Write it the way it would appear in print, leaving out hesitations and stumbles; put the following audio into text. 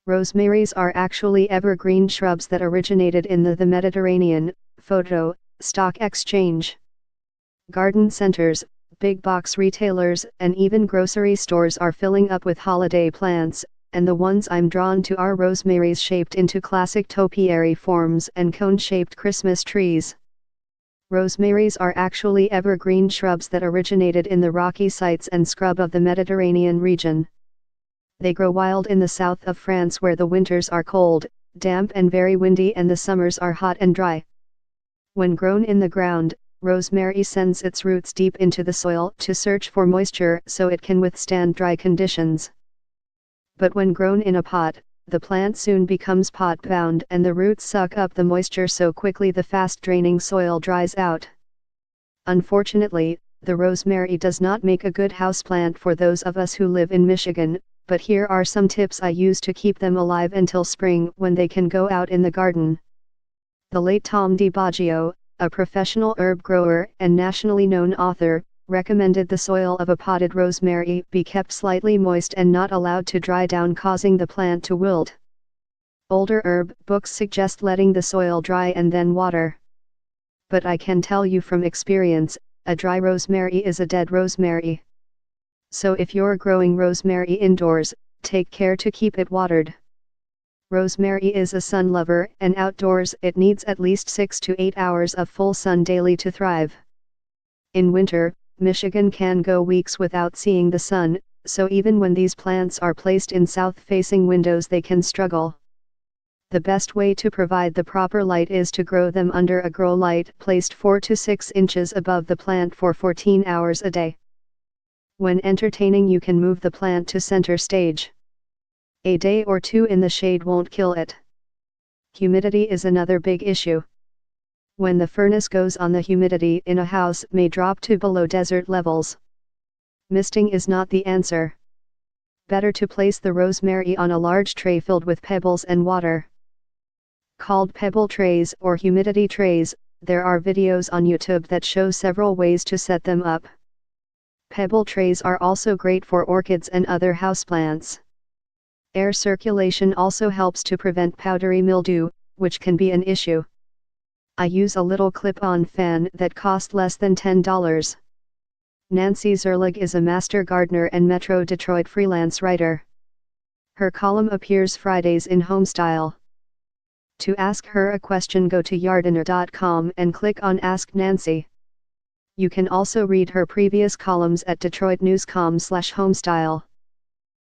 Rosemaries are actually evergreen shrubs that originated in the Mediterranean. Photo, Stock Exchange. Garden centers, big box retailers, and even grocery stores are filling up with holiday plants, and the ones I'm drawn to are rosemaries shaped into classic topiary forms and cone-shaped Christmas trees. Rosemaries are actually evergreen shrubs that originated in the rocky sites and scrub of the Mediterranean region. They grow wild in the south of France where the winters are cold, damp and very windy and the summers are hot and dry. When grown in the ground, rosemary sends its roots deep into the soil to search for moisture so it can withstand dry conditions. But when grown in a pot, the plant soon becomes pot-bound and the roots suck up the moisture so quickly the fast-draining soil dries out. Unfortunately, the rosemary does not make a good houseplant for those of us who live in Michigan, but here are some tips I use to keep them alive until spring when they can go out in the garden. The late Tom DiBaggio, a professional herb grower and nationally known author, recommended the soil of a potted rosemary be kept slightly moist and not allowed to dry down, causing the plant to wilt. Older herb books suggest letting the soil dry and then water. But I can tell you from experience, a dry rosemary is a dead rosemary. So if you're growing rosemary indoors, take care to keep it watered. Rosemary is a sun lover, and outdoors it needs at least 6 to 8 hours of full sun daily to thrive. In winter, Michigan can go weeks without seeing the sun, so even when these plants are placed in south-facing windows they can struggle. The best way to provide the proper light is to grow them under a grow light placed 4 to 6 inches above the plant for 14 hours a day. When entertaining, you can move the plant to center stage. A day or two in the shade won't kill it. Humidity is another big issue. When the furnace goes on, the humidity in a house may drop to below desert levels. Misting is not the answer. Better to place the rosemary on a large tray filled with pebbles and water. Called pebble trays or humidity trays, there are videos on YouTube that show several ways to set them up. Pebble trays are also great for orchids and other houseplants. Air circulation also helps to prevent powdery mildew, which can be an issue. I use a little clip-on fan that cost less than $10. Nancy Zerlig is a master gardener and Metro Detroit freelance writer. Her column appears Fridays in Homestyle. To ask her a question, go to yardiner.com and click on Ask Nancy. You can also read her previous columns at DetroitNews.com/homestyle.